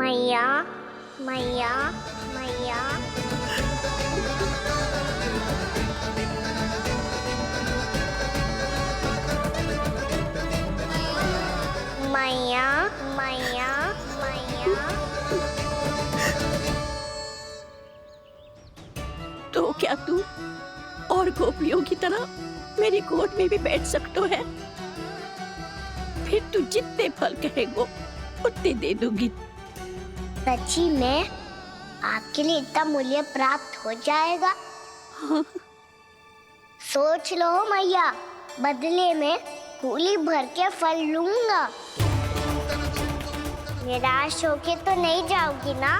मैया मैया मैया मैया मैया मैया। तो क्या तू और गोपियों की तरह मेरी गोद में भी बैठ सकते है? फिर तू जितने फल कहेगो उतने दे दूंगी। सच्ची में आपके लिए इतना मूल्य प्राप्त हो जाएगा? हाँ। सोच लो मैया, बदले में फूली भर के फल लूंगा। निराश होके तो नहीं जाओगी ना?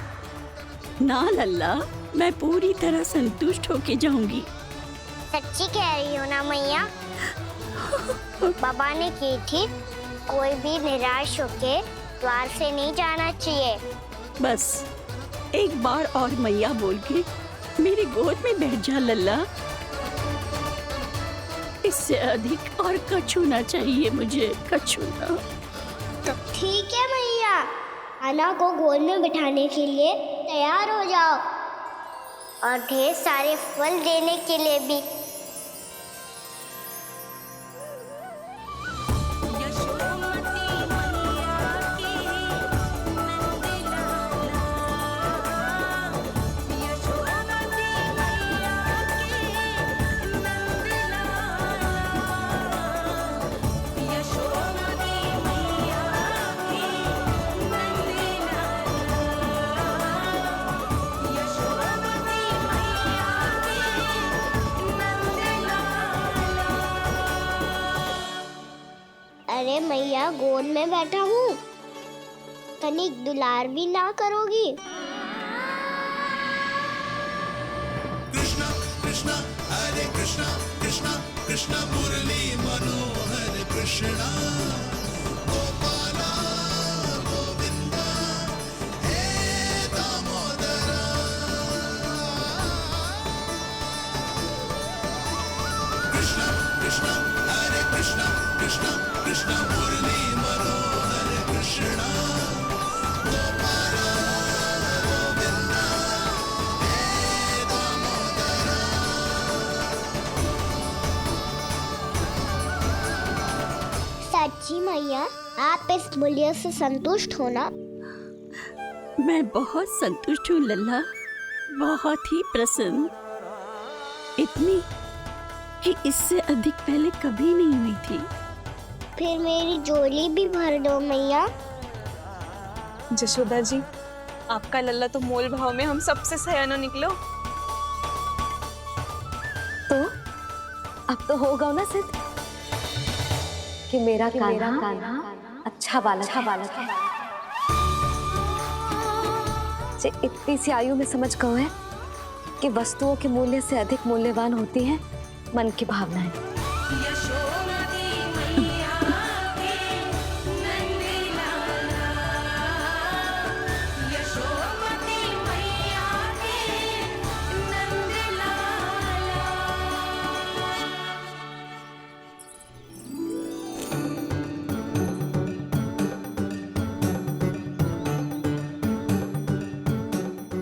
ना लल्ला, मैं पूरी तरह संतुष्ट होके जाऊंगी। सच्ची कह रही हो ना मैया? बाबा ने की थी, कोई भी निराश होके द्वार से नहीं जाना चाहिए। बस एक बार और मैया बोल के मेरी गोद में बैठ जा लल्ला। इससे अधिक और कछु ना चाहिए मुझे, कछु ना। तो ठीक है मैया, अन्ना को गोद में बिठाने के लिए तैयार हो जाओ और ढेर सारे फल देने के लिए भी। अरे मैया, गोद में बैठा हूँ, तनिक दुलार भी ना करोगी? कृष्णा कृष्णा हरे कृष्णा कृष्णा कृष्णा मुरली मनोहर कृष्णा गोपाला गोविंदा हे दामोदरा। कृष्णा कृष्णा हरे कृष्णा कृष्णा कृष्णा मुरली मनोहर कृष्णा गोपाला गोविंदा हे दामोदरा। सच्ची मैया, आप इस मूल्य से संतुष्ट हो ना? मैं बहुत संतुष्ट हूँ लल्ला, बहुत ही प्रसन्न। इतनी कि इससे अधिक पहले कभी नहीं हुई थी। फिर मेरी झोली भी भर दो मैया। जशोदा जी, आपका लल्ला तो मोल भाव में हम सबसे सयाना निकलो। तो अब तो होगा ना सिद्ध कि मेरा कान्हा अच्छा बालक है। जे इतनी सी आयु में समझ गए है कि वस्तुओं के मूल्य से अधिक मूल्यवान होती है मन की भावनाएं।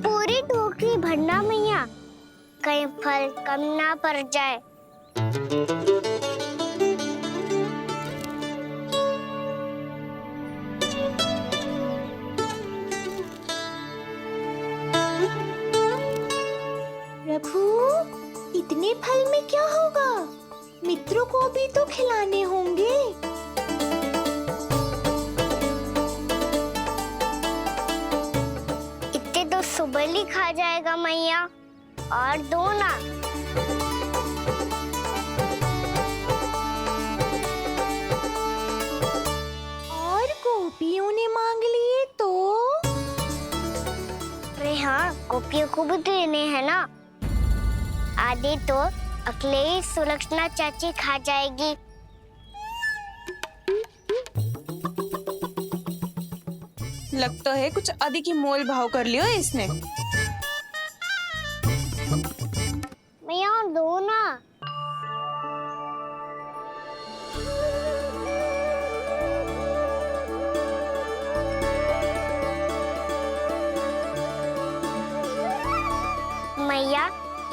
पूरी टोकरी भरना मैया, कहीं फल कम ना पड़ जाए। प्रभु, इतने फल में क्या होगा? मित्रों को भी तो खिलाने होंगे। इतने तो सुबह ही खा जाएगा मैया, और दो ना। और गोपियों ने मांग लिए तो? अरे हाँ, गोपियों को भी देने हैं ना। आधे तो अकेले ही सुलक्षणा चाची खा जाएगी। लगता है कुछ अधिक ही मोल भाव कर लियो इसने। मैया और दो ना।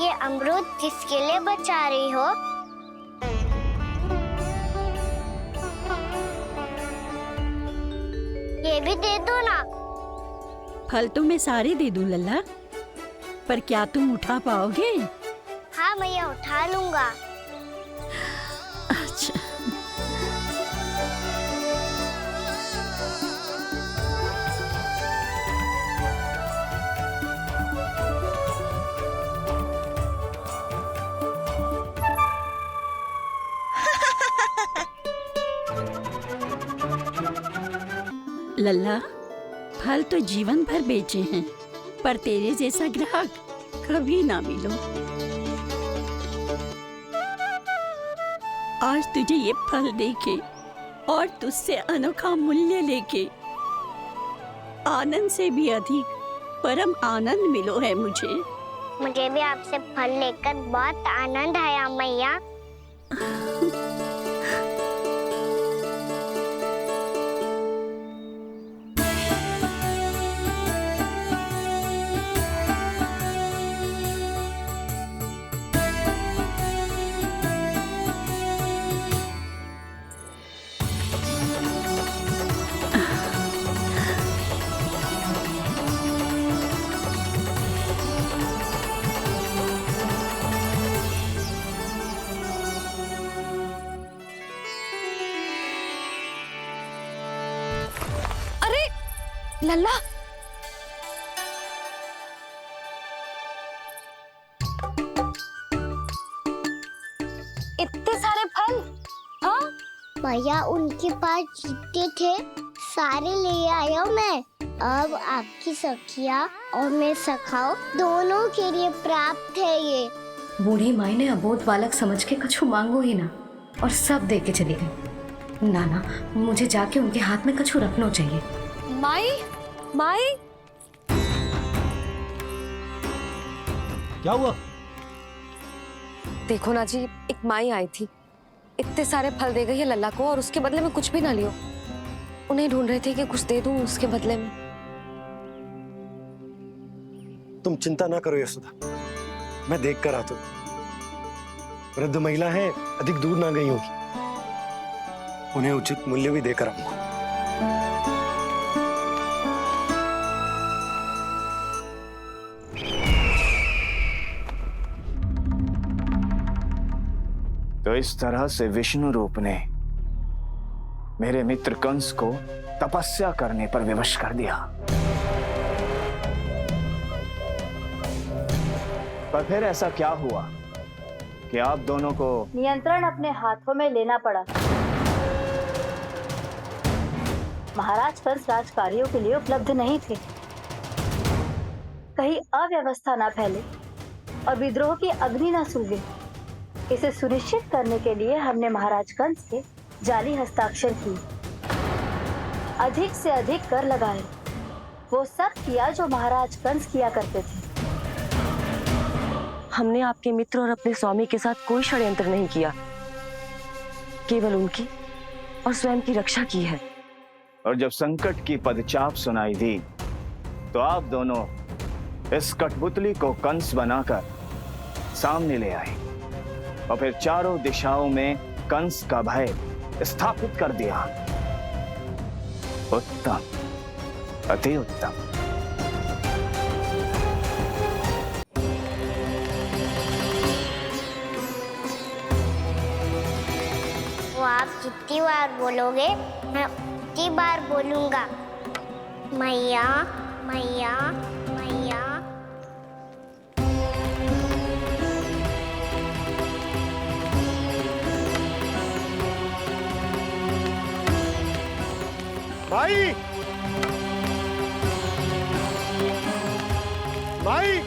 ये अमरूद किसके लिए बचा रही हो? ये भी दे दो ना। फल तो मैं सारे दे दूं लल्ला, पर क्या तुम उठा पाओगे? हाँ मैया, उठा लूंगा। अच्छा। लल्ला, फल तो जीवन भर बेचे हैं, पर तेरे जैसा ग्राहक कभी ना मिलो। आज तुझे ये फल देके और तुझसे अनोखा मूल्य लेके आनंद से भी अधिक परम आनंद मिलो है मुझे। मुझे भी आपसे फल लेकर बहुत आनंद आया मैया। लल्ला, इतने सारे फल? हाँ भैया, उनके पास जितने थे सारे ले आया मैं। अब आपकी सखिया और मैं सखाओ दोनों के लिए प्राप्त है ये। बूढ़ी माई ने अबोध बालक समझ के कछु मांगो ही ना, और सब दे के चली गई। नाना, मुझे जाके उनके हाथ में कछु रखना चाहिए। माई, माई, क्या हुआ? देखो ना जी, एक माई आई थी, इतने सारे फल दे गई है लल्ला को, और उसके बदले में कुछ भी ना लियो। उन्हें ढूंढ रहे थे कि कुछ दे दूं उसके बदले में। तुम चिंता ना करो यशोदा, मैं देख कर आता हूं। वृद्ध महिला है, अधिक दूर ना गई होगी, उन्हें उचित मूल्य भी देकर आऊंगा। तो इस तरह से विष्णु रूप ने मेरे मित्र कंस को तपस्या करने पर विवश कर दिया। पर फिर ऐसा क्या हुआ कि आप दोनों को नियंत्रण अपने हाथों में लेना पड़ा? महाराज कंस राजकार्यों के लिए उपलब्ध नहीं थे। कहीं अव्यवस्था ना फैले और विद्रोह की अग्नि ना सूखे, इसे सुनिश्चित करने के लिए हमने महाराज कंस के जाली हस्ताक्षर किए, अधिक से अधिक कर लगाए, वो सब किया जो महाराज कंस किया करते थे। हमने आपके मित्र और अपने स्वामी के साथ कोई षड्यंत्र नहीं किया, केवल उनकी और स्वयं की रक्षा की है। और जब संकट की पदचाप सुनाई दी तो आप दोनों इस कठपुतली को कंस बनाकर सामने ले आए और फिर चारों दिशाओं में कंस का भय स्थापित कर दिया। उत्तम, अति उत्तम। वो आप जितनी बार बोलोगे मैं उतनी बार बोलूंगा। मैया, मैया, मैया। माई, माई,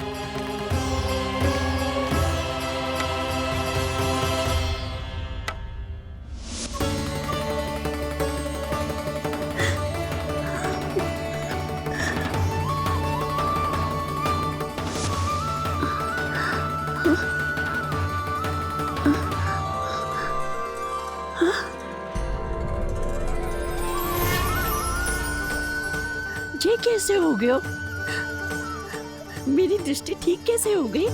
ये कैसे हो गया? मेरी दृष्टि ठीक कैसे हो गई?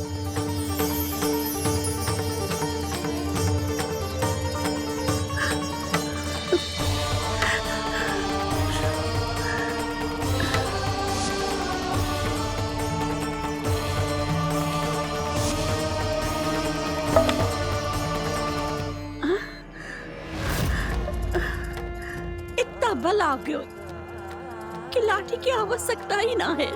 ख्याल आ गयो कि लाठी की आवश्यकता ही ना है।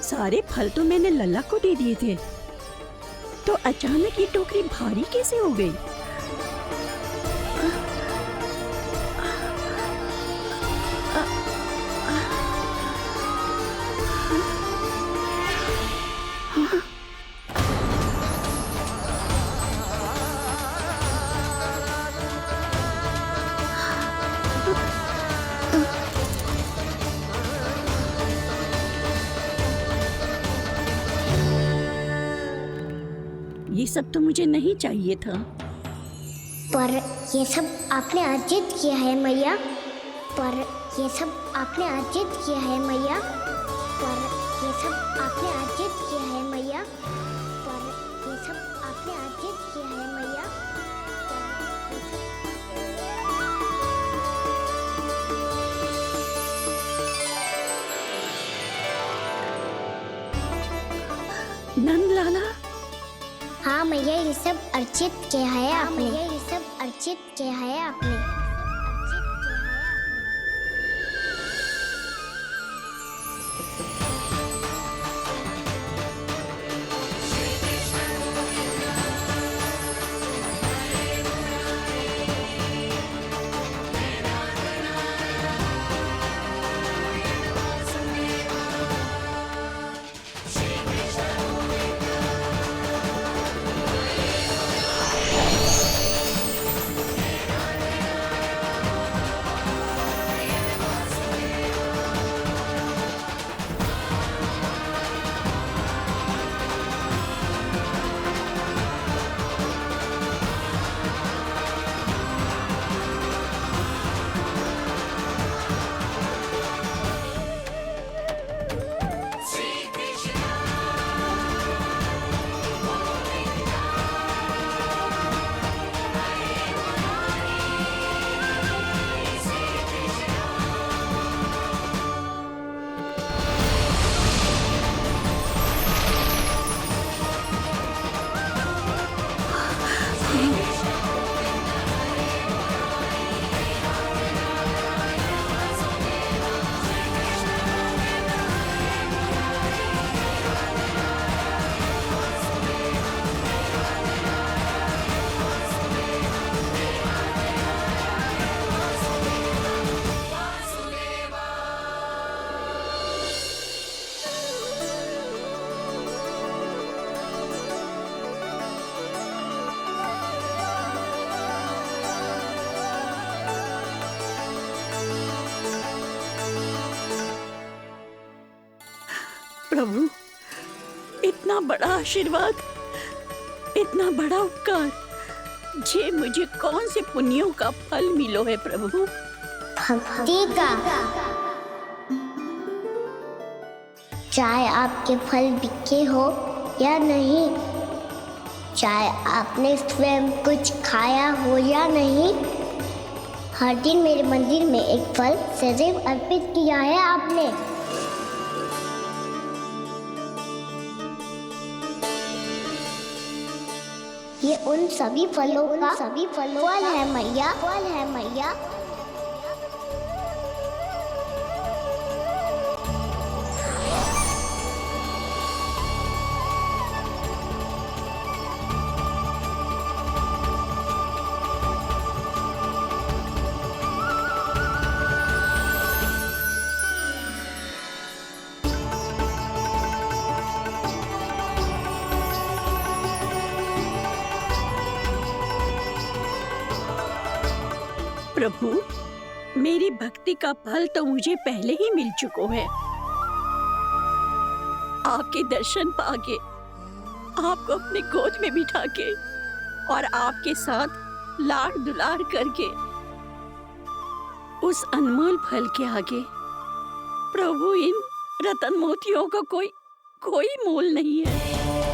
सारे फल तो मैंने लल्ला को दे दिए थे, तो अचानक ये टोकरी भारी कैसे हो गई? ये सब तो मुझे नहीं चाहिए था। पर ये सब आपने अर्जित किया है मैया। पर ये सब आपने अर्जित किया है मैया। पर ये सब आपने अर्जित किया है मैया। पर ये सब आपने अर्जित किया है मैया। नंद लाला, हाँ मैया, ये सब अर्जित किया है आपने। ये सब अर्जित किया है आपने। प्रभु, इतना बड़ा आशीर्वाद, इतना बड़ा उपकार, जे मुझे कौन से पुण्यों का फल मिलो है प्रभु? भक्ति का। चाहे आपके फल बिके हो या नहीं, चाहे आपने स्वयं कुछ खाया हो या नहीं, हर दिन मेरे मंदिर में एक फल सदैव अर्पित किया है आपने। ये उन सभी फलों का फल है मैया। फल है मैया। प्रभु, मेरी भक्ति का फल तो मुझे पहले ही मिल चुका है। आपके दर्शन पाके, आपको अपने गोद में बिठा के और आपके साथ लाड दुलार करके, उस अनमोल फल के आगे प्रभु इन रतन मोतियों का कोई मोल नहीं है।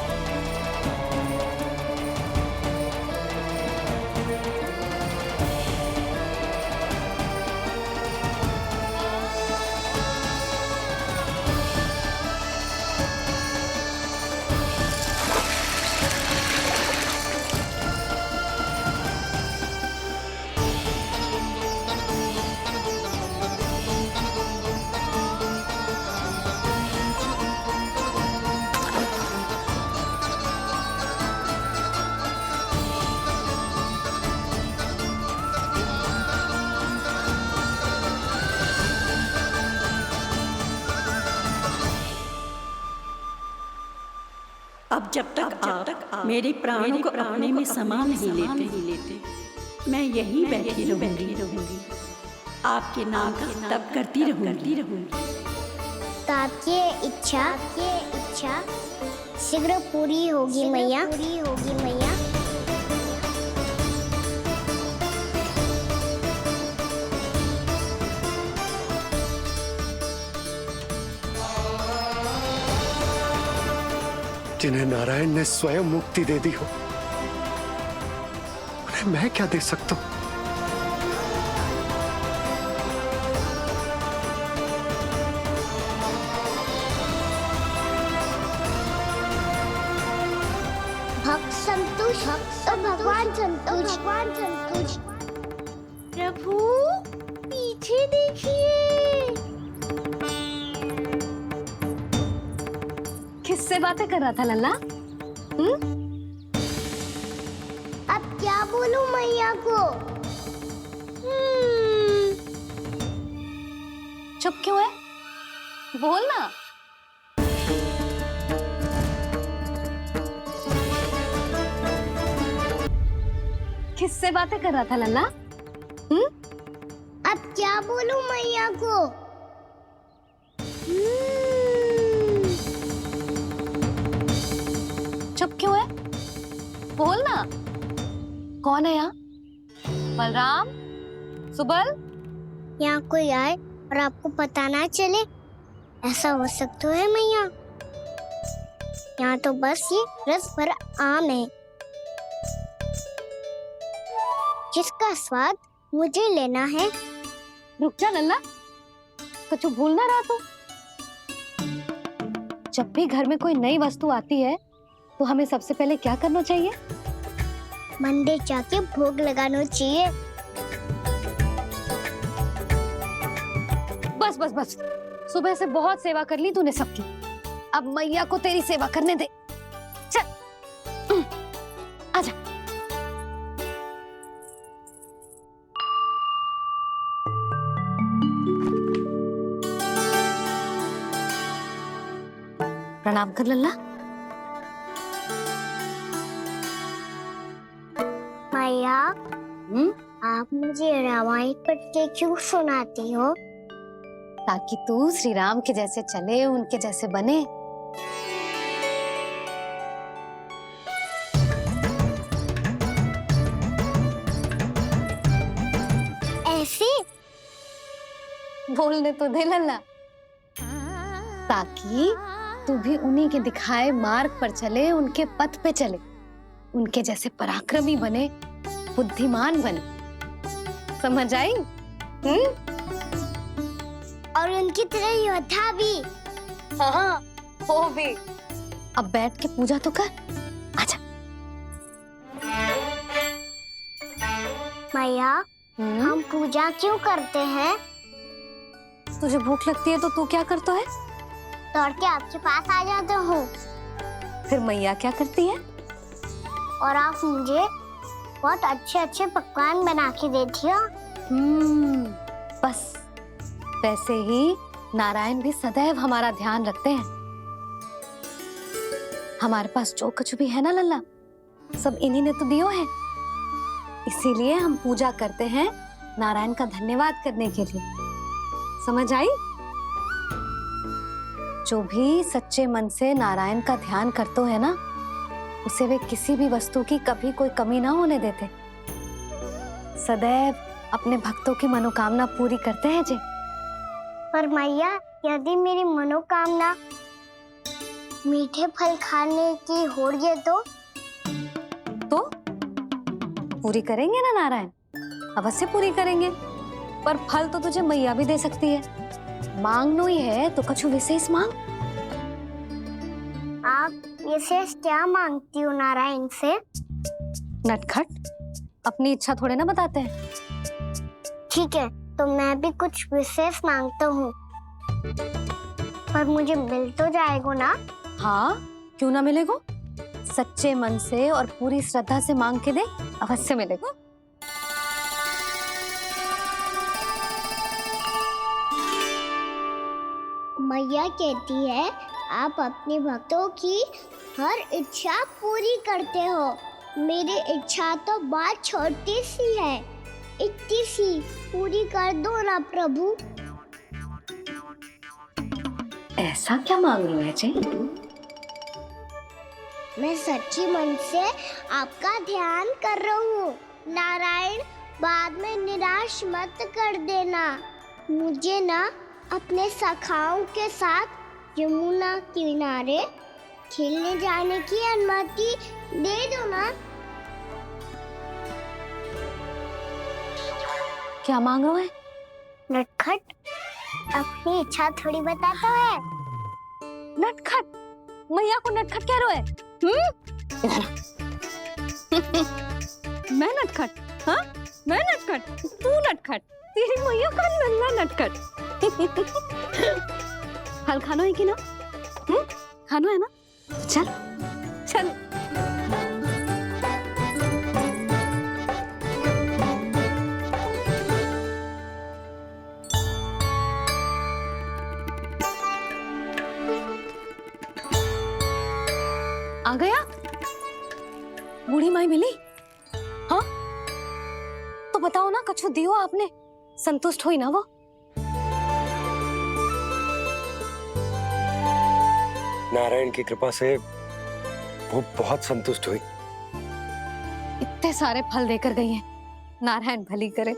जब तक आप मेरे प्राणों को अपने में समा नहीं लेते मैं यहीं बैठी रहूंगी आपके नाम का तप करती रहूंगी। तो आपकी इच्छा शीघ्र पूरी होगी मैया। जिन्हें नारायण ने स्वयं मुक्ति दे दी हो, उन्हें मैं क्या दे सकता हूं? भक्त संतुष्ट तो भगवान संतुष्ट। प्रभु पीछे देखिए। किससे बातें कर रहा था लल्ला? अब क्या बोलूं मैया को? चुप क्यों है? बोल ना। किससे बातें कर रहा था लल्ला? अब क्या बोलूं मैया को? चुप क्यों है? बोल ना। कौन है यहाँ? बलराम, सुबल? यहाँ कोई आए और आपको पता ना चले, ऐसा हो सकता है मैया? यहाँ तो बस ये रस भरा आम है जिसका स्वाद मुझे लेना है। रुक जा लल्ला, कुछ भूल ना रहा तू। जब भी घर में कोई नई वस्तु आती है तो हमें सबसे पहले क्या करना चाहिए? मंदिर जाके भोग लगाना चाहिए। बस बस बस, सुबह से बहुत सेवा कर ली तूने सबकी, अब मैया को तेरी सेवा करने दे। चल आजा। प्रणाम कर लल्ला। मैया, आप मुझे रामायण पढ़ के क्यों सुनाती हो? ताकि तू श्री राम के जैसे चले, उनके जैसे बने। ऐसे बोलने तो दे लल्ला, ताकि तू भी उन्हीं के दिखाए मार्ग पर चले, उनके पथ पे चले, उनके जैसे पराक्रमी बने, बुद्धिमान बने। समझ आई? और उनकी तरह योद्धा भी। हाँ, वो भी। अब बैठ के पूजा तो कर। आजा। मैया, हम पूजा क्यों करते हैं? तुझे भूख लगती है तो तू क्या करता है? दौड़ के आपके पास आ जाता हूँ। फिर मैया क्या करती है? और आप मुझे बहुत अच्छे अच्छे पकवान बना के देती हो। बस वैसे ही नारायण भी सदैव हमारा ध्यान रखते हैं। हमारे पास जो कुछ भी है ना लल्ला, सब इन्हीं ने तो दियो है। इसीलिए हम पूजा करते हैं नारायण का धन्यवाद करने के लिए। समझ आई? जो भी सच्चे मन से नारायण का ध्यान करते है ना, उसे वे किसी भी वस्तु की कभी कोई कमी ना होने देते। सदैव अपने भक्तों की मनोकामना पूरी करते हैं जी। पर मैया, यदि मेरी मनोकामना मीठे फल खाने की हो रही तो पूरी करेंगे ना नारायण? अवश्य पूरी करेंगे। पर फल तो तुझे मैया भी दे सकती है। मांगनो ही है तो कुछ विशेष मांग। आप विशेष क्या मांगती हो नारायण से? नटखट, अपनी इच्छा थोड़े ना बताते हैं। ठीक है, तो मैं भी कुछ विशेष मांगता हूँ, पर मुझे मिल तो जाएगा ना? हाँ, क्यों ना मिलेगा? सच्चे मन से और पूरी श्रद्धा से मांग के दे, अवश्य मिलेगा। मैया कहती है आप अपने भक्तों की हर इच्छा पूरी करते हो। मेरी इच्छा तो बहुत छोटी सी है, इतनी सी, पूरी कर दो ना प्रभु। ऐसा क्या मांग रहे हो जी? मैं सच्ची मन से आपका ध्यान कर रहा हूँ। नारायण, बाद में निराश मत कर देना। मुझे ना अपने सखाओं के साथ यमुना किनारे खेलने जाने की अनुमति दे दो ना। क्या मांग रहे हो? नटखट, अपनी इच्छा थोड़ी बताता है। नटखट? मैया को नटखट कह रहे हो? मैं नटखट? हाँ, मैं नटखट? तू नटखट? तेरी मैया का नल्ला नटखट। फल खाना है कि ना? खाना है ना? चल चल। आ गया? बूढ़ी माई मिली? हाँ, तो बताओ ना, कछु दियो आपने, संतुष्ट हुई ना वो? नारायण की कृपा से वो बहुत संतुष्ट हुई। इतने सारे फल देकर गई हैं, नारायण भली करे।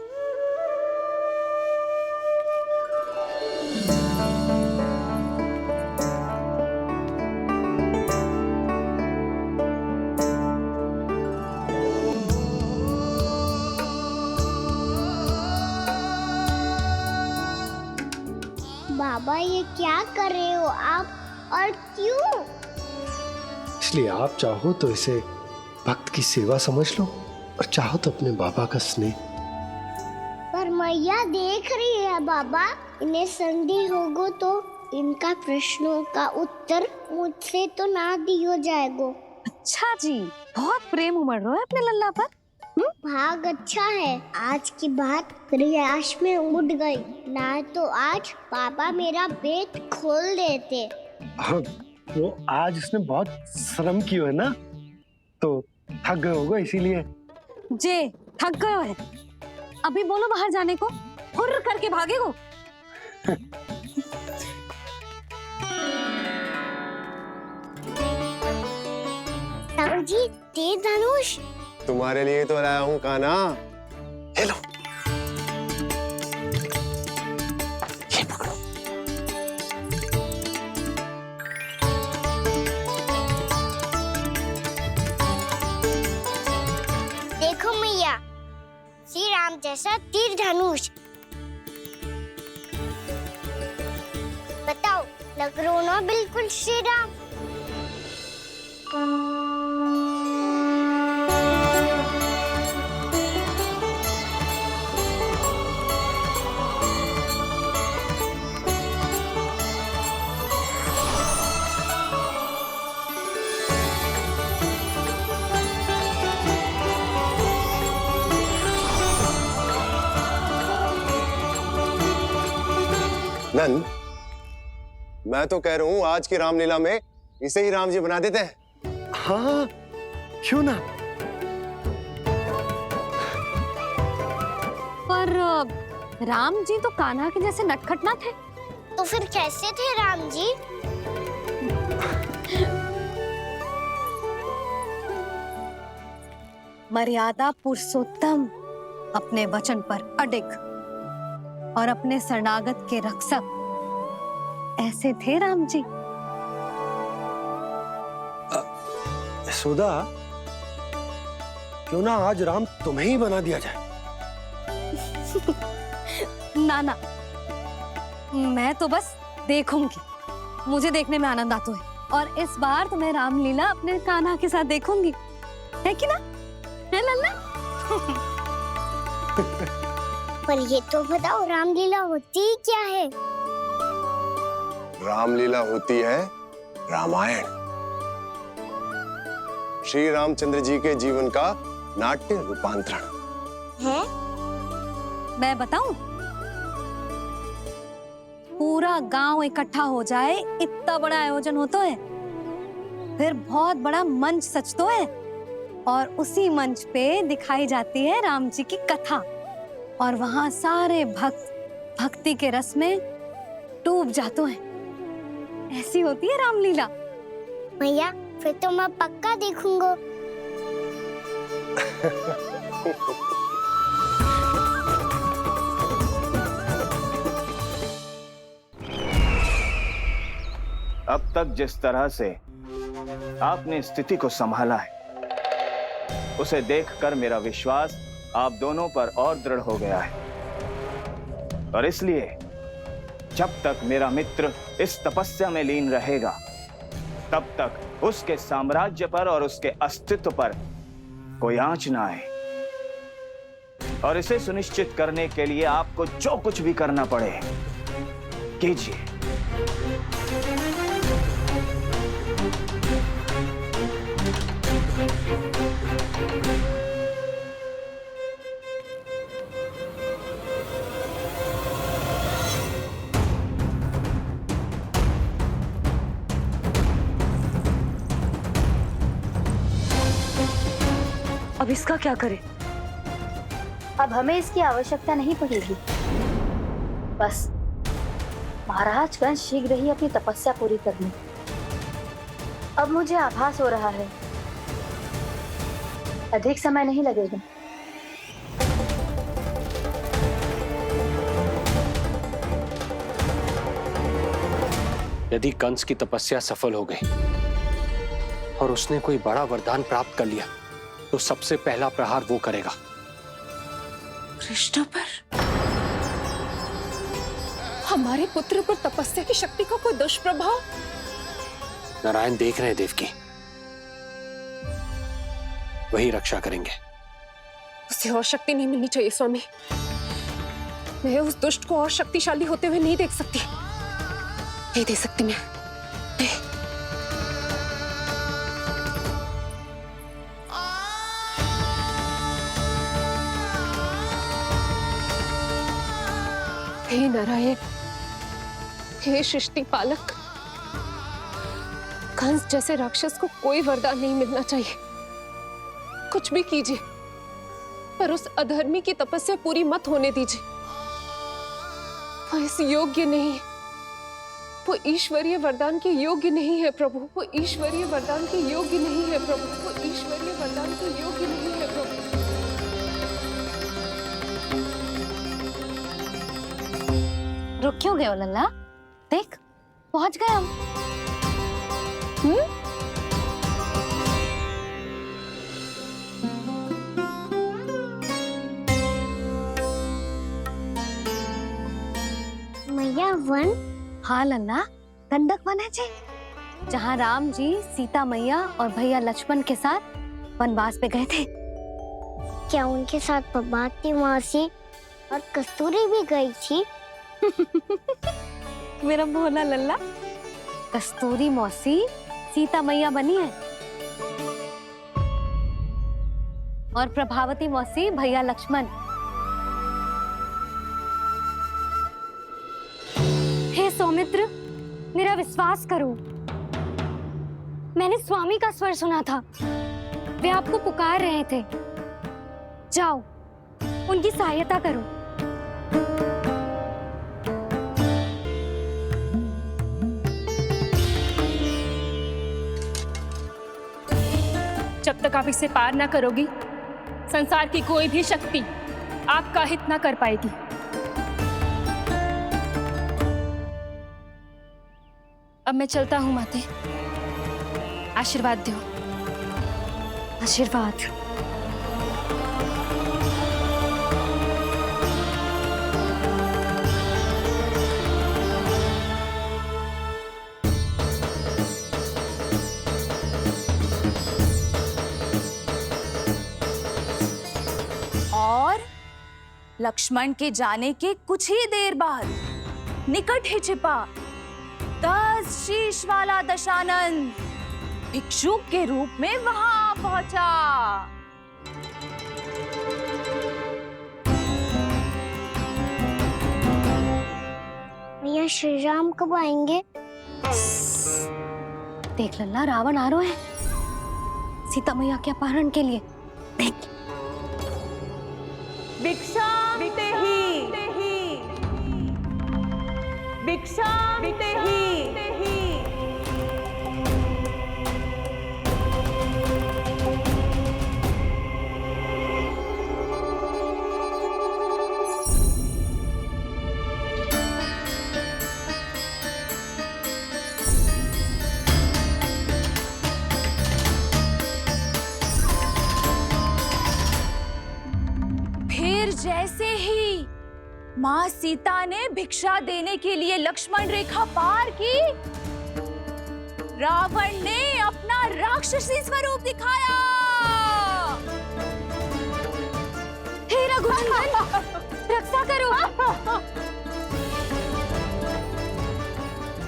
बाबा, ये क्या कर रहे हो आप, और क्यों? इसलिए आप चाहो तो इसे भक्त की सेवा समझ लो, और चाहो तो अपने बाबा का स्नेह। पर मैया देख रही है बाबा, इन्हें संदेह होगो तो इनका प्रश्नों का उत्तर मुझसे तो ना दियो जाएगो। अच्छा जी, बहुत प्रेम उमड़ रहा है अपने लल्ला पर। भाग अच्छा है, आज की बात प्रयास में उड़ गई, ना तो आज पापा मेरा पेट खोल देते। वो आज उसने बहुत श्रम किया है ना, तो थक गए होगा इसीलिए। जे थक गयो है, अभी बोलो बाहर जाने को, हुर्र करके भागेगो। जी, तेज धनुष तुम्हारे लिए तो लाया हूँ कान्हा। ले लो। ये पकड़ो। देखो मैया, श्री राम जैसा तीर धनुष। बताओ, लग रहा ना बिल्कुल श्री राम? नंद, मैं तो कह रहा हूँ आज की रामलीला में इसे ही राम जी बना देते हैं। हाँ, क्यों ना? पर राम जी तो कान्हा के जैसे नटखट ना थे। तो फिर कैसे थे राम जी? मर्यादा पुरुषोत्तम, अपने वचन पर अडिग और अपने शरणागत के रक्षक, ऐसे थे राम जी। यशोदा, क्यों ना आज राम तुम्हें ही बना दिया जाए? ना ना, मैं तो बस देखूंगी, मुझे देखने में आनंद आता है, और इस बार तो मैं रामलीला अपने कान्हा के साथ देखूंगी, है कि ना? है लल्ला? पर ये तो बताओ, रामलीला होती क्या है? रामलीला होती है रामायण, श्री रामचंद्र जी के जीवन का नाट्य रूपांतरण है। मैं बताऊं? पूरा गांव इकट्ठा हो जाए, इतना बड़ा आयोजन होता है, फिर बहुत बड़ा मंच सच तो है, और उसी मंच पे दिखाई जाती है राम जी की कथा, और वहां सारे भक्त भक्ति के रस में डूब जाते हैं। ऐसी होती है रामलीला। मैया फिर तो मैं पक्का देखूंगा। अब तक जिस तरह से आपने स्थिति को संभाला है, उसे देखकर मेरा विश्वास आप दोनों पर और दृढ़ हो गया है। और इसलिए जब तक मेरा मित्र इस तपस्या में लीन रहेगा, तब तक उसके साम्राज्य पर और उसके अस्तित्व पर कोई आंच ना आए। और इसे सुनिश्चित करने के लिए आपको जो कुछ भी करना पड़े कीजिए। अब इसका क्या करें? अब हमें इसकी आवश्यकता नहीं पड़ेगी। बस महाराज कंस शीघ्र ही अपनी तपस्या पूरी कर लें। अब मुझे आभास हो रहा है अधिक समय नहीं लगेगा। यदि कंस की तपस्या सफल हो गई और उसने कोई बड़ा वरदान प्राप्त कर लिया, तो सबसे पहला प्रहार वो करेगा। कृष्ण पर? हमारे पुत्र पर तपस्या की शक्ति का कोई दुष्प्रभाव? नारायण देख रहे हैं देवकी, वही रक्षा करेंगे। उसे और शक्ति नहीं मिलनी चाहिए स्वामी। मैं उस दुष्ट को और शक्तिशाली होते हुए नहीं देख सकती। नहीं दे सकती मैं। नहीं। हे नारायण, हे सृष्टि पालक, कंस जैसे राक्षस को कोई वरदान नहीं मिलना चाहिए। कुछ भी कीजिए, पर उस अधर्मी की तपस्या पूरी मत होने दीजिए। वो इस योग्य नहीं है। वो ईश्वरीय वरदान के योग्य नहीं है प्रभु। वो ईश्वरीय वरदान के योग्य नहीं है प्रभु। वो ईश्वरीय वरदान के योग्य नहीं है प्रभु। रुक क्यों गए हो लल्ला? देख पहुंच गए हम। मैया वन? हाँ लल्ला, दंडक वन है जी, जहाँ राम जी सीता मैया और भैया लक्ष्मण के साथ वनवास पे गए थे। क्या उनके साथ प्रभाती मौसी और कस्तूरी भी गई थी? मेरा भोला लल्ला, कस्तूरी मौसी सीता मैया बनी है और प्रभावती मौसी भैया लक्ष्मण। हे सौमित्र, मेरा विश्वास करो, मैंने स्वामी का स्वर सुना था। वे आपको पुकार रहे थे। जाओ, उनकी सहायता करो। जब तक आप इसे पार ना करोगी, संसार की कोई भी शक्ति आपका हित ना कर पाएगी। अब मैं चलता हूँ माते, आशीर्वाद दो। आशीर्वाद। और लक्ष्मण के जाने के कुछ ही देर बाद निकट ही छिपा 10 शीश वाला दशानन भिक्षुक के रूप में वहां पहुंचा। भैया श्री राम कब आएंगे? देख लल्ला, रावण आ रहा है सीता मैया के अपहरण के लिए। देख। भिक्षा देहि, भिक्षा देहि। जैसे ही मां सीता ने भिक्षा देने के लिए लक्ष्मण रेखा पार की, रावण ने अपना राक्षसी स्वरूप दिखाया। हे रघुनंदन, रक्षा करो।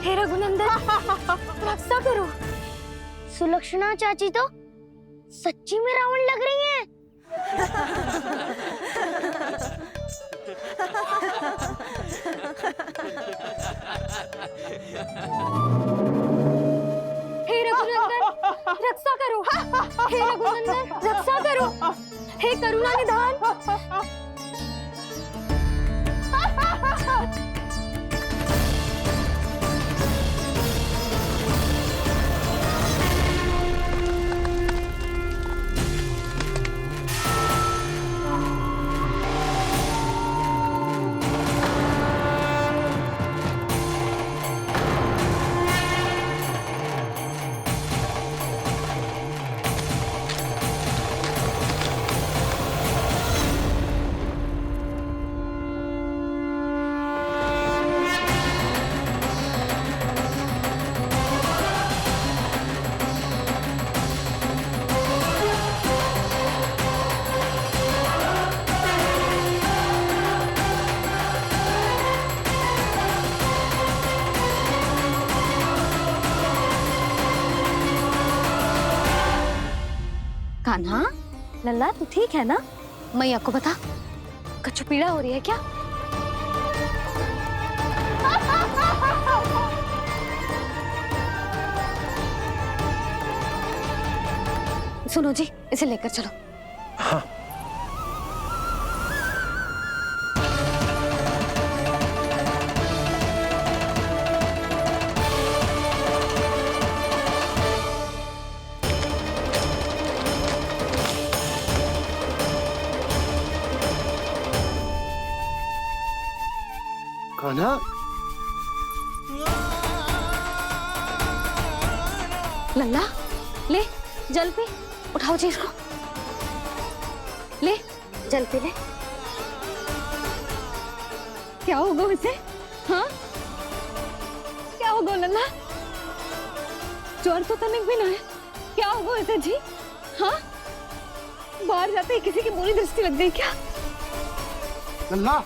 हे रघुनंदन, रक्षा करो। सुलक्षणा चाची तो सच्ची में रावण लग रही हैं। हे रघुनंदन, रक्षा करो। हे रघुनंदन, रक्षा करो। हे करुणा निधान। कान्हा, लल्ला तू ठीक है ना? मैया को बता, कछु पीड़ा हो रही है क्या? सुनो जी, इसे लेकर चलो। हाँ। कान्हा, लल्ला ले जल पी, उठाओ जी इसको। ले जल पी ले। क्या होगा उसे? हाँ क्या होगा लल्ला? ज्वर तो तनिक भी ना है, क्या होगा उसे जी? हाँ बाहर जाते ही किसी की बुरी दृष्टि लग गई क्या? लल्ला,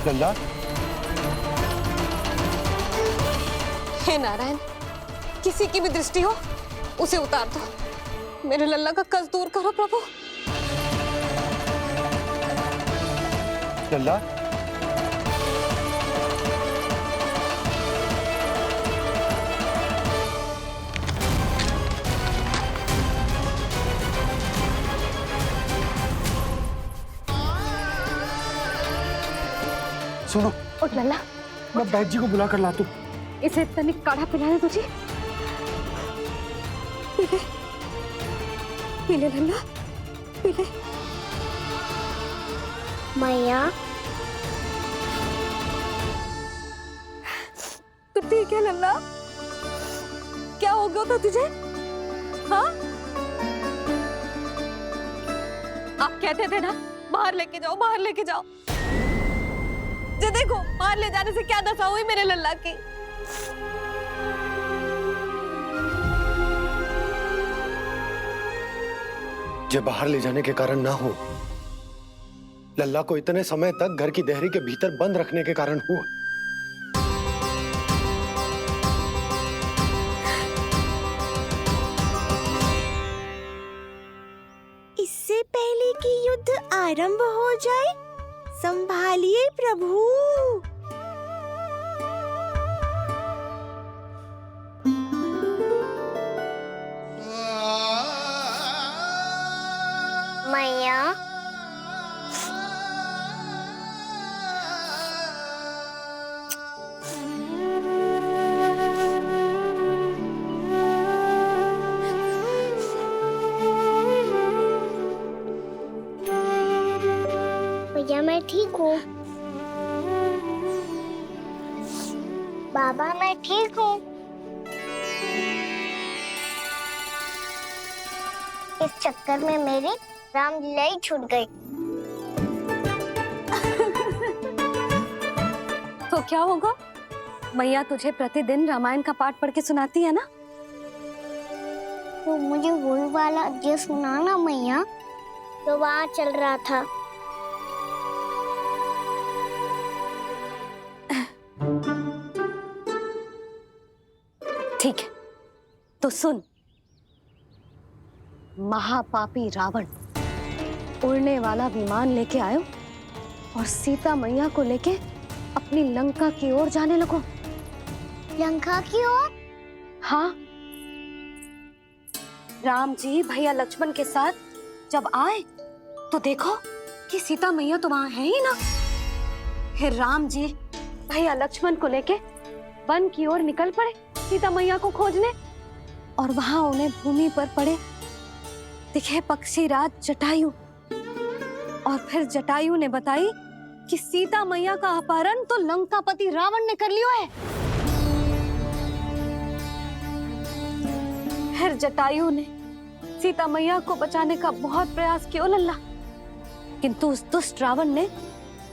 लल्ला, हे नारायण, किसी की भी दृष्टि हो उसे उतार दो। मेरे लल्ला का कष्ट दूर करो प्रभु। लल्ला, सुनो, उठ लल्ला, मैं बैद जी को बुला कर लाता हूँ। इसे तनिक काढ़ा पिलाने तुझे। पीले, पीले लल्ला, पीले। मैया, तू ठीक है लल्ला? क्या हो गया था तुझे? हाँ आप कहते थे ना बाहर लेके जाओ, बाहर लेके जाओ। जे देखो बाहर ले जाने से क्या दशा हुई मेरे लल्ला की। जे बाहर ले जाने के कारण ना हो, लल्ला को इतने समय तक घर की देहरी के भीतर बंद रखने के कारण हुआ। इससे पहले कि युद्ध आरंभ हो जाए, संभालिए प्रभु। मैया भैया मैं ठीक हूँ। बाबा मैं ठीक हूँ। इस चक्कर में मेरी रामलीला ही छूट गई। तो क्या होगा? मैया तुझे प्रतिदिन रामायण का पाठ पढ़ के सुनाती है ना? तो मुझे वही वाला जो सुनाना मैया तो वहाँ चल रहा था। ठीक है, तो सुन। महापापी रावण उड़ने वाला विमान लेके आयो और सीता मैया को लेके अपनी लंका की ओर जाने लगो। लंका की ओर? हाँ, राम जी भैया लक्ष्मण के साथ जब आए तो देखो कि सीता मैया तो वहां है ही ना। फिर राम जी भैया लक्ष्मण को लेके वन की ओर निकल पड़े सीता मैया को खोजने, और वहां उन्हें भूमि पर पड़े दिखे पक्षी राज जटायु। और फिर जटायु ने बताई कि सीता मैया का अपहरण तो लंकापति रावण ने कर लियो है। फिर जटायु ने सीता मैया को बचाने का बहुत प्रयास किया लल्ला, किंतु उस दुष्ट रावण ने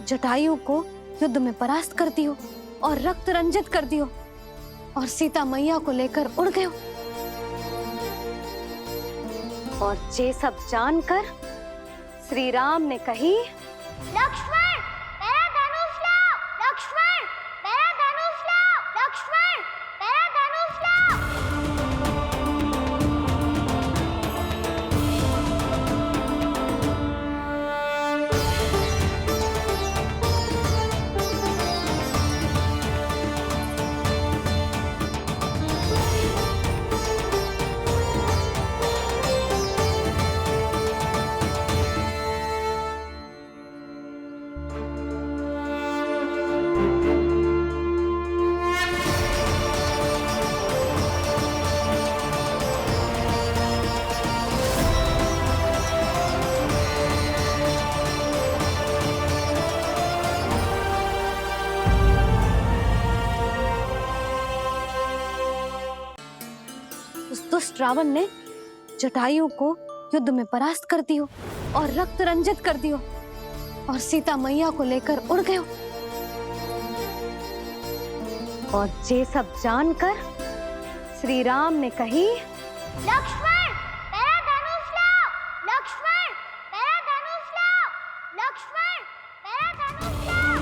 जटायु को युद्ध में परास्त कर दियो और रक्त रंजित कर दियो और सीता मैया को लेकर उड़ गयो। और ये सब जानकर श्री राम ने कही, लक्ष्मण मेरा धनुष लाओ, लक्ष्मण मेरा धनुष लाओ, लक्ष्मण मेरा धनुष लाओ। उस दुष्ट रावण ने जटायु को युद्ध में परास्त कर दियो और रक्त रंजित कर दियो और सीता मैया को लेकर उड़ गयो। और ये सब जानकर श्री राम ने कही, लक्ष्मण मेरा धनुष लाओ, लक्ष्मण मेरा धनुष लाओ, लक्ष्मण मेरा धनुष लाओ।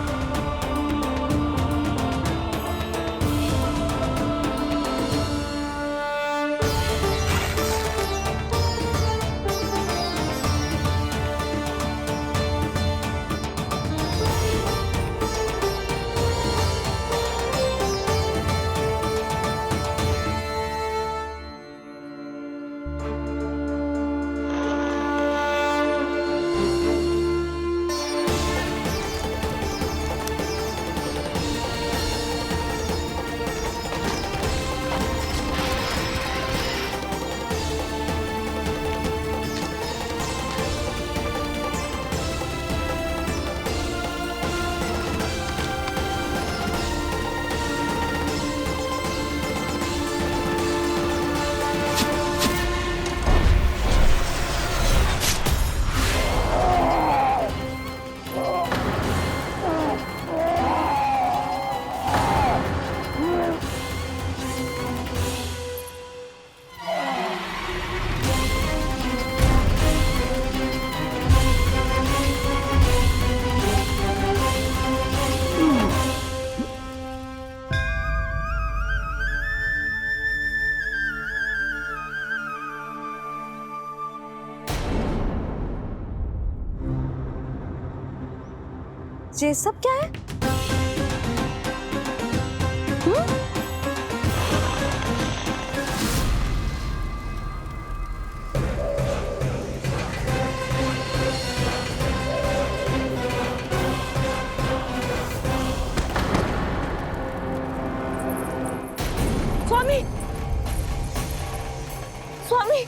ये सब क्या है? स्वामी, स्वामी,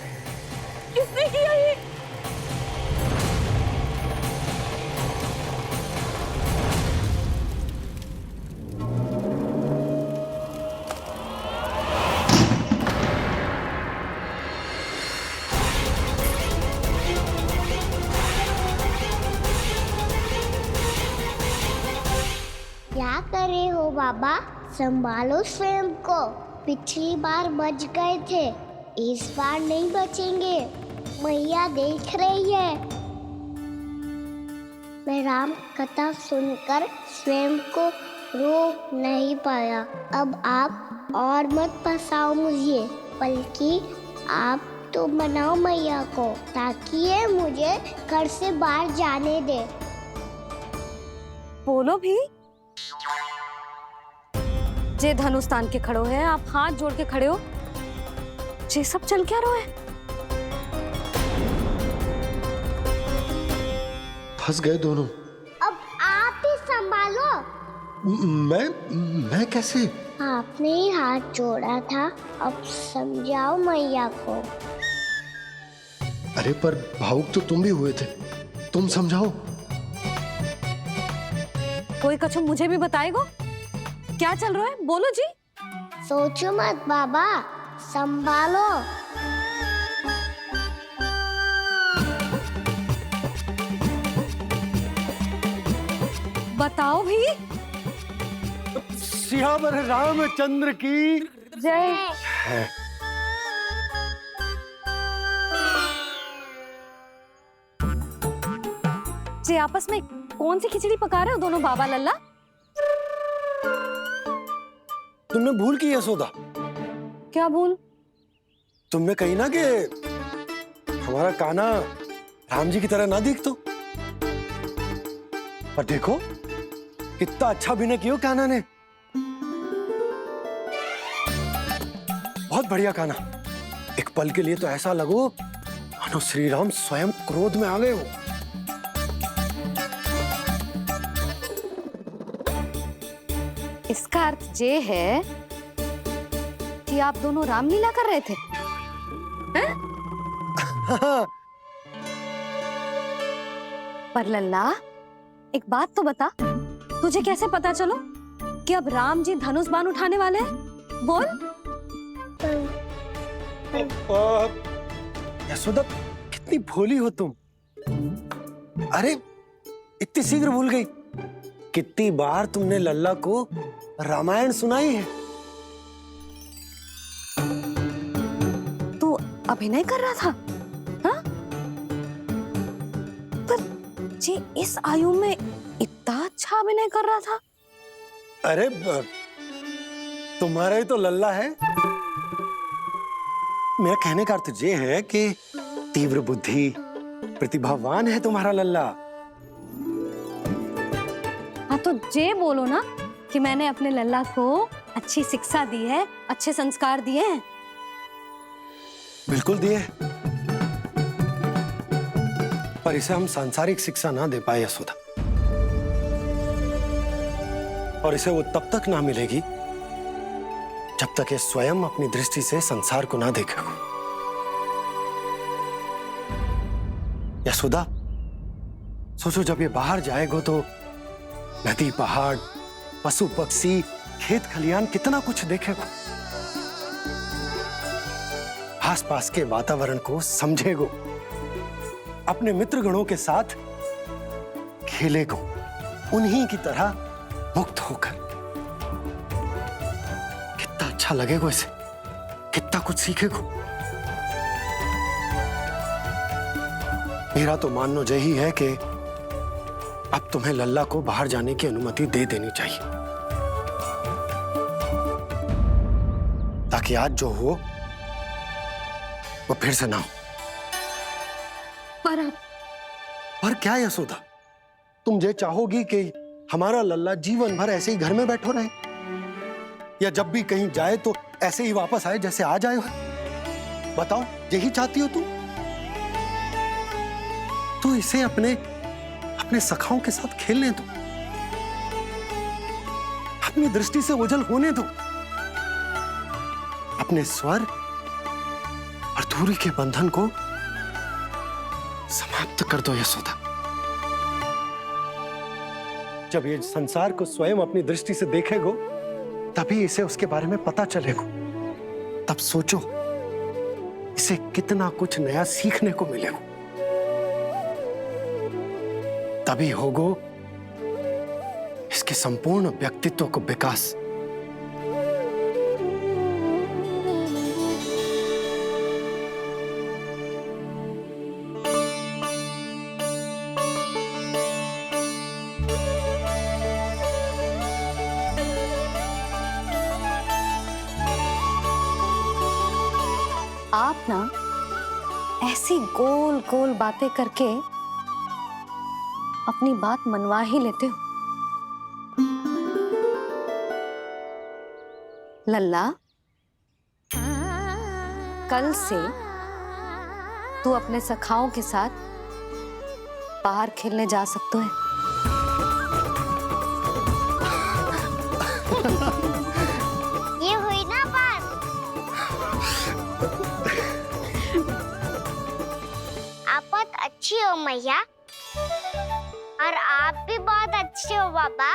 किसने किया ये? क्या कर रहे हो बाबा? संभालो स्वयं को। पिछली बार बच गए थे, इस बार नहीं बचेंगे। मैया देख रही है। मैं राम कथा सुनकर स्वयं को रोक नहीं पाया। अब आप और मत फंसाओ मुझे, बल्कि आप तो मनाओ मैया को, ताकि ये मुझे घर से बाहर जाने दे। बोलो भी। जे धनुष तान के खड़ो है, आप हाथ जोड़ के खड़े हो। ये सब चल क्या रहा है? फंस गए दोनों। अब आप ही संभालो। मैं कैसे? आपने ही हाथ जोड़ा था, अब समझाओ मैया को। अरे पर भावुक तो तुम भी हुए थे, तुम समझाओ। कोई कछु मुझे भी बताएगो? क्या चल रहा है? बोलो जी। सोचो मत बाबा, संभालो। बताओ भी। सियावर रामचंद्र की जय। जी आपस में कौन सी खिचड़ी पका रहे हो दोनों बाबा लल्ला? तुमने भूल की यशोदा। क्या भूल? तुमने कही ना कि हमारा कान्हा राम जी की तरह ना दिख तो। पर देखो कितना अच्छा अभिनय किया कान्हा ने। बहुत बढ़िया कान्हा। एक पल के लिए तो ऐसा लगो मानो श्री राम स्वयं क्रोध में आ गए हो। इसका अर्थ ये है कि आप दोनों रामलीला कर रहे थे, हैं? पर लल्ला एक बात तो बता, तुझे कैसे पता चलो कि अब राम जी धनुष बाण उठाने वाले हैं? बोल। यशोदा कितनी भोली हो तुम। अरे इतनी शीघ्र भूल गई। कितनी बार तुमने लल्ला को रामायण सुनाई है। तू अभिनय कर रहा था, हाँ? पर जी इस आयु में इतना अच्छा अभिनय कर रहा था। अरे तुम्हारा ही तो लल्ला है। मेरा कहने का अर्थ ये है कि तीव्र बुद्धि, प्रतिभावान है तुम्हारा लल्ला। हाँ तो जे बोलो ना कि मैंने अपने लल्ला को अच्छी शिक्षा दी है, अच्छे संस्कार दिए हैं। बिल्कुल दिए, पर इसे हम सांसारिक शिक्षा ना दे पाए यशोदा। और इसे वो तब तक ना मिलेगी जब तक ये स्वयं अपनी दृष्टि से संसार को ना देखेगा। यशोदा सोचो, जब ये बाहर जाएगा तो नदी, पहाड़, पशु पक्षी, खेत खलियान कितना कुछ देखेगा। आसपास के वातावरण को समझेगो, अपने मित्रगणों के साथ खेलेगो, उन्हीं की तरह मुक्त होकर। कितना अच्छा लगेगा इसे, कितना कुछ सीखेगो। मेरा तो मानना यही है कि अब तुम्हें लल्ला को बाहर जाने की अनुमति दे देनी चाहिए, ताकि आज जो हो वो फिर से ना हो। पर क्या यशोदा, तुम ये चाहोगी कि हमारा लल्ला जीवन भर ऐसे ही घर में बैठो रहे, या जब भी कहीं जाए तो ऐसे ही वापस आए जैसे आज आए हो? बताओ, यही चाहती हो तुम? तो इसे अपने सखाओं के साथ खेलने दो, अपनी दृष्टि से ओझल होने दो, अपने स्वर और दूरी के बंधन को समाप्त कर दो यशोदा। जब ये संसार को स्वयं अपनी दृष्टि से देखेगो, तभी इसे उसके बारे में पता चलेगा। तब सोचो, इसे कितना कुछ नया सीखने को मिलेगा। तभी होगो इसके संपूर्ण व्यक्तित्व को विकास। आप ना ऐसी गोल गोल बातें करके अपनी बात मनवा ही लेते हो। लल्ला, कल से तू अपने सखाओं के साथ बाहर खेलने जा सकते हैं। ये हुई ना बात। आप बहुत अच्छी हो मैया, और आप भी बहुत अच्छे हो बाबा।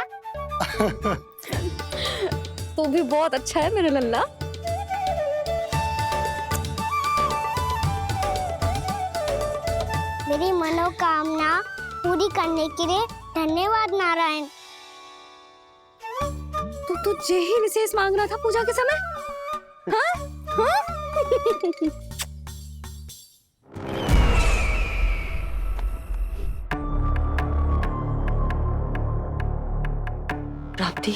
तू भी बहुत अच्छा है मेरे लल्ला। मेरी मनोकामना पूरी करने के लिए धन्यवाद नारायण। तो तुझे ही विशेष मांग रहा था पूजा के समय? हाँ? हाँ? प्राप्ति,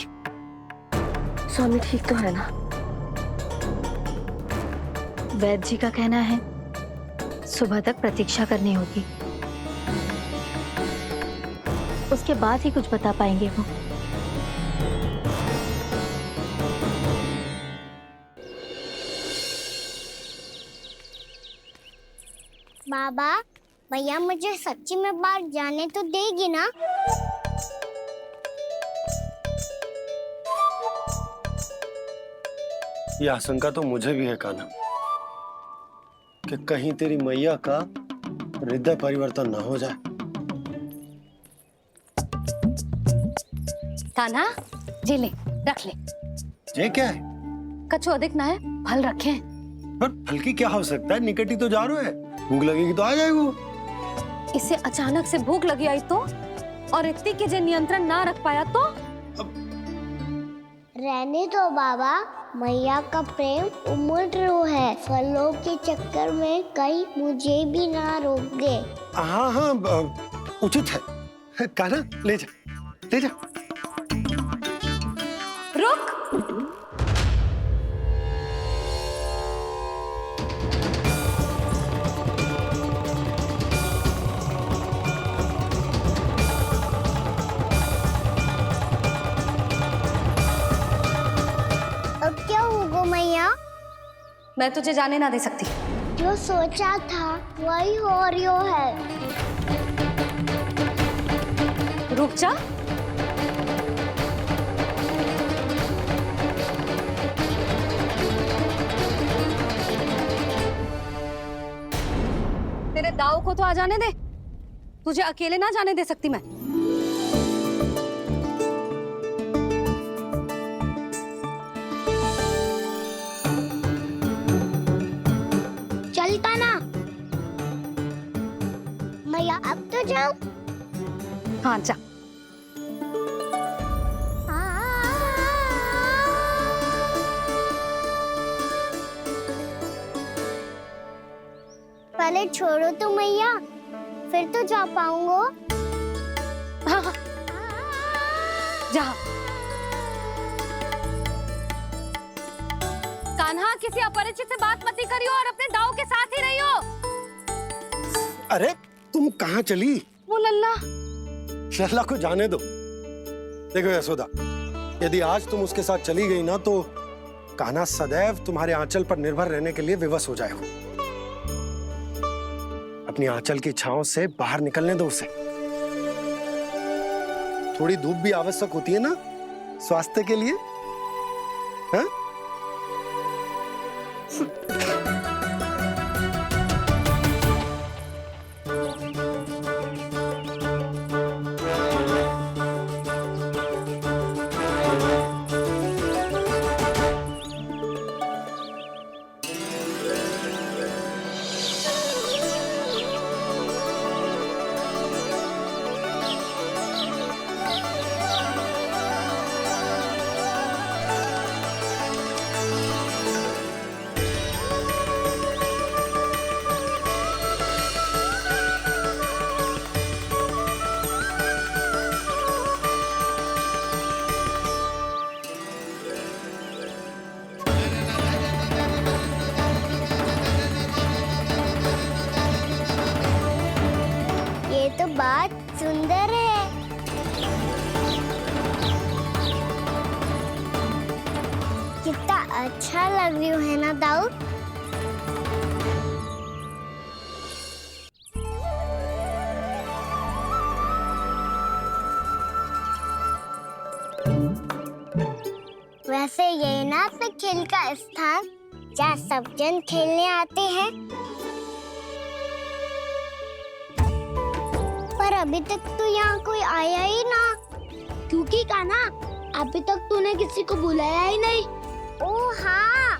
स्वामी ठीक तो है ना? वैद्य जी का कहना है सुबह तक प्रतीक्षा करनी होगी, उसके बाद ही कुछ बता पाएंगे वो। बाबा, भैया मुझे सच्ची में बाहर जाने तो देगी ना? ये आशंका तो मुझे भी है कान्हा, कि कहीं तेरी मैया का हृदय परिवर्तन ना हो जाए। कान्हा, जी ले, रख ले। ये क्या है? कछु अधिक ना है, फल रखे हैं। पर फल की क्या हो सकता है? निकट ही तो जा रहे है, भूख लगेगी तो आ जाएगा। इसे अचानक से भूख लगी आई तो, और इतनी के जे नियंत्रण ना रख पाया तो? रहने दो बाबा, मैया का प्रेम उमड़ रो है। फलों के चक्कर में कहीं मुझे भी ना रोक दे। हाँ हाँ, उचित है। कान्हा, ले जा, ले जा। रुक। अब क्या होगा मैया? मैं तुझे जाने ना दे सकती। जो सोचा था वही हो रही है। रुक जा। तेरे दाव को तो आ जाने दे, तुझे अकेले ना जाने दे सकती मैं। चलता ना मैया, अब तो जाओ। हाँ जा। पहले छोड़ो तो मैया, फिर तो जा पाऊंगा। हाँ हाँ, जा। कान्हा, किसी अपरिचित से बात मत करियो और अपने दाव के साथ ही रहियो। अरे तुम कहाँ चली? वो लल्ला। लल्ला को जाने दो, देखो यशोदा, यदि आज तुम उसके साथ चली गई ना तो कान्हा सदैव तुम्हारे आंचल पर निर्भर रहने के लिए विवश हो जाएगा। अपनी आंचल की छांव से बाहर निकलने दो उसे। थोड़ी धूप भी आवश्यक होती है ना स्वास्थ्य के लिए, हाँ? ये तो बात सुंदर है। कितना अच्छा लग रही है ना दाऊद? वैसे ये ना तो खेल का स्थान जहाँ सब जन खेलने आते हैं, पर अभी तक तो यहाँ कोई आया ही ना। क्योंकि कान्हा, अभी तक तूने किसी को बुलाया ही नहीं। ओह हाँ,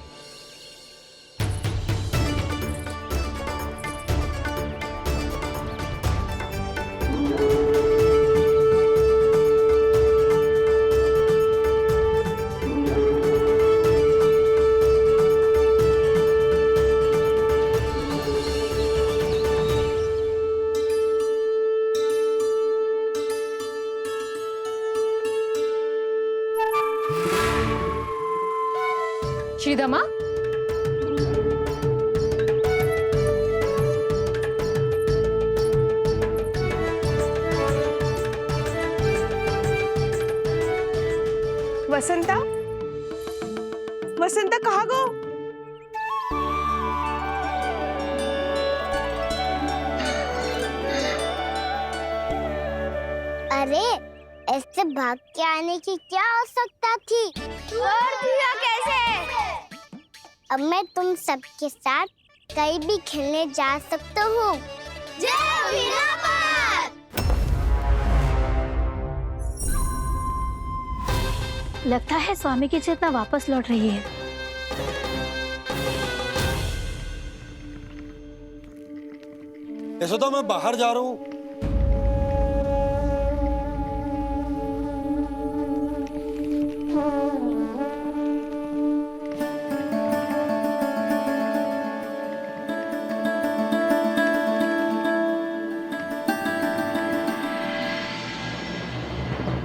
श्रीदमा, वसंता, वसंता कहाँ गो? अरे ऐसे भाग के आने की क्या आवश्यकता थी? कैसे? अब मैं तुम सबके साथ कहीं भी खेलने जा सकता हूँ। लगता है स्वामी की चेतना वापस लौट रही है। यशोदा, मैं बाहर जा रहा हूँ।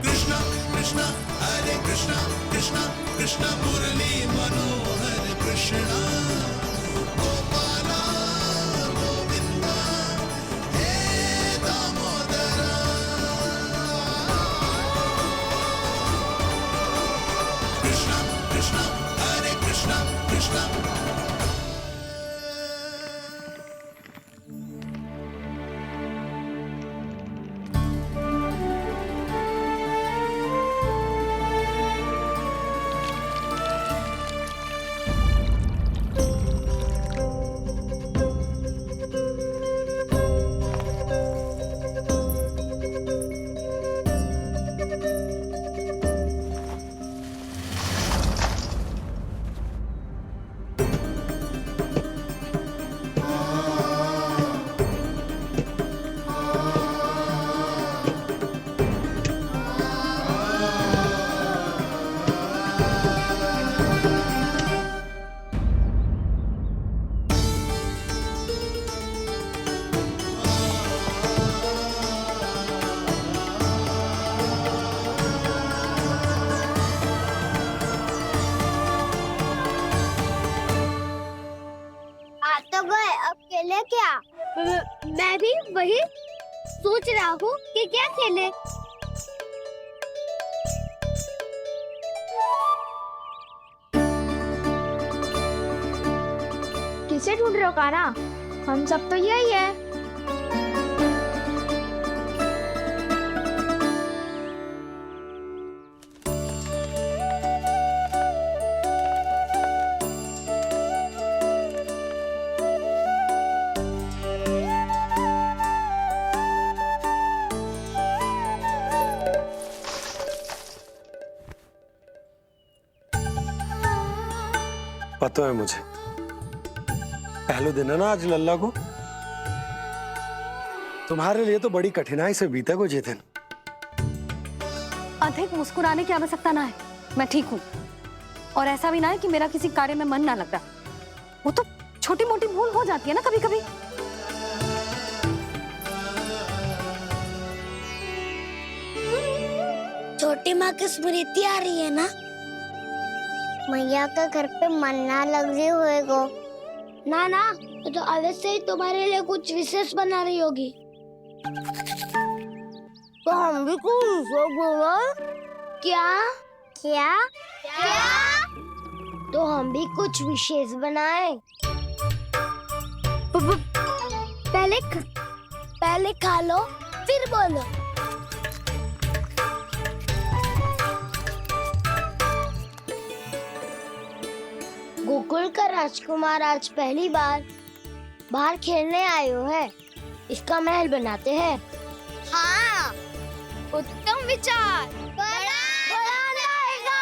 कृष्णा कृष्णा हरे कृष्णा कृष्णा कृष्णा मुरली मनोहर कृष्णा गोपाला गोविंदा हे दामोदरा। कृष्णा कृष्णा हरे कृष्णा कृष्णा। खेले क्या? मैं भी वही सोच रहा हूँ कि क्या खेले। से ढूंढ रहे हो काना? हम सब तो यही है। पता है मुझे, पहले दिन है ना आज लल्ला को। तुम्हारे लिए तो बड़ी कठिनाई से बीता को ये दिन। अधिक मुस्कुराने की आवश्यकता ना है, मैं ठीक हूँ। और ऐसा भी ना है कि मेरा किसी कार्य में मन ना लग रहा। वो तो छोटी मोटी भूल हो जाती है ना कभी कभी। छोटी माँ की स्मृति आ रही है ना? मैया का घर पे मन ना लग रही होएगो। ना ना, ये तो अवश्य ही तुम्हारे लिए कुछ विशेष बना रही होगी। तो हम भी कुछ विशेष बोलो। क्या क्या क्या? तो हम भी कुछ विशेष बनाए। पहले खा लो फिर बोलो। गोकुल का राजकुमार आज पहली बार बाहर खेलने आए हो है। इसका महल बनाते हैं। हाँ, उत्तम विचार। बड़ा रहेगा।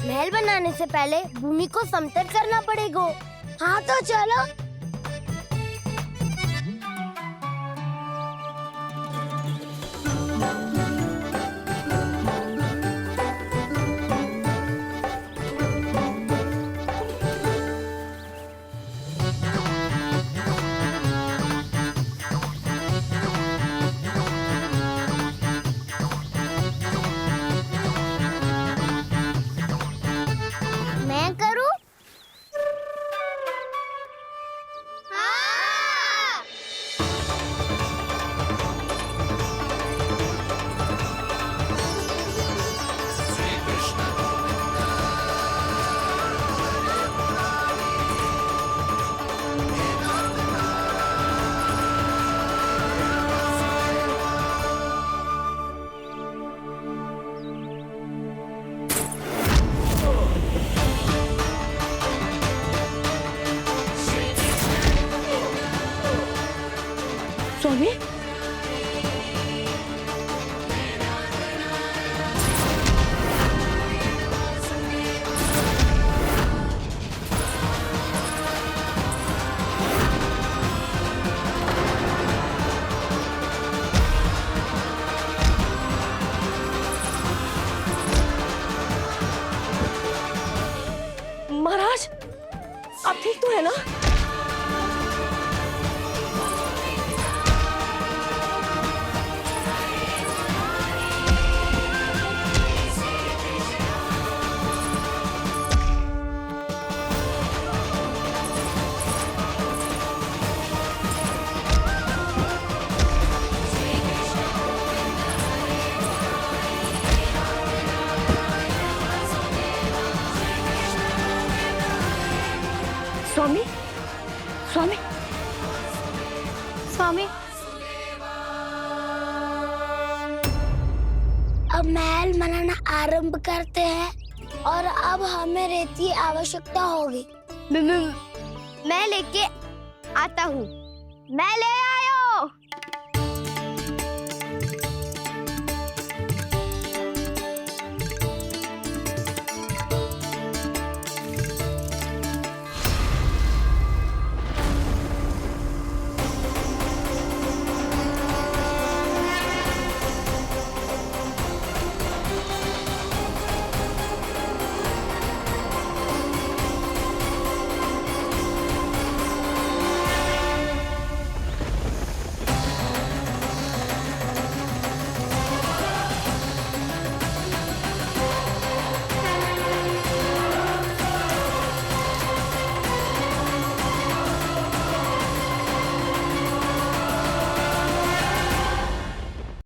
महल बनाने से पहले भूमि को समतल करना पड़ेगा। हाँ तो चलो। मैं करूं? हाँ। स्वामी, महाराज आप ठीक तो है ना? स्वामी, स्वामी, स्वामी, अब महल बनाना आरंभ करते हैं और अब हमें रेत की आवश्यकता होगी। मैं लेके आता हूँ। मैं ले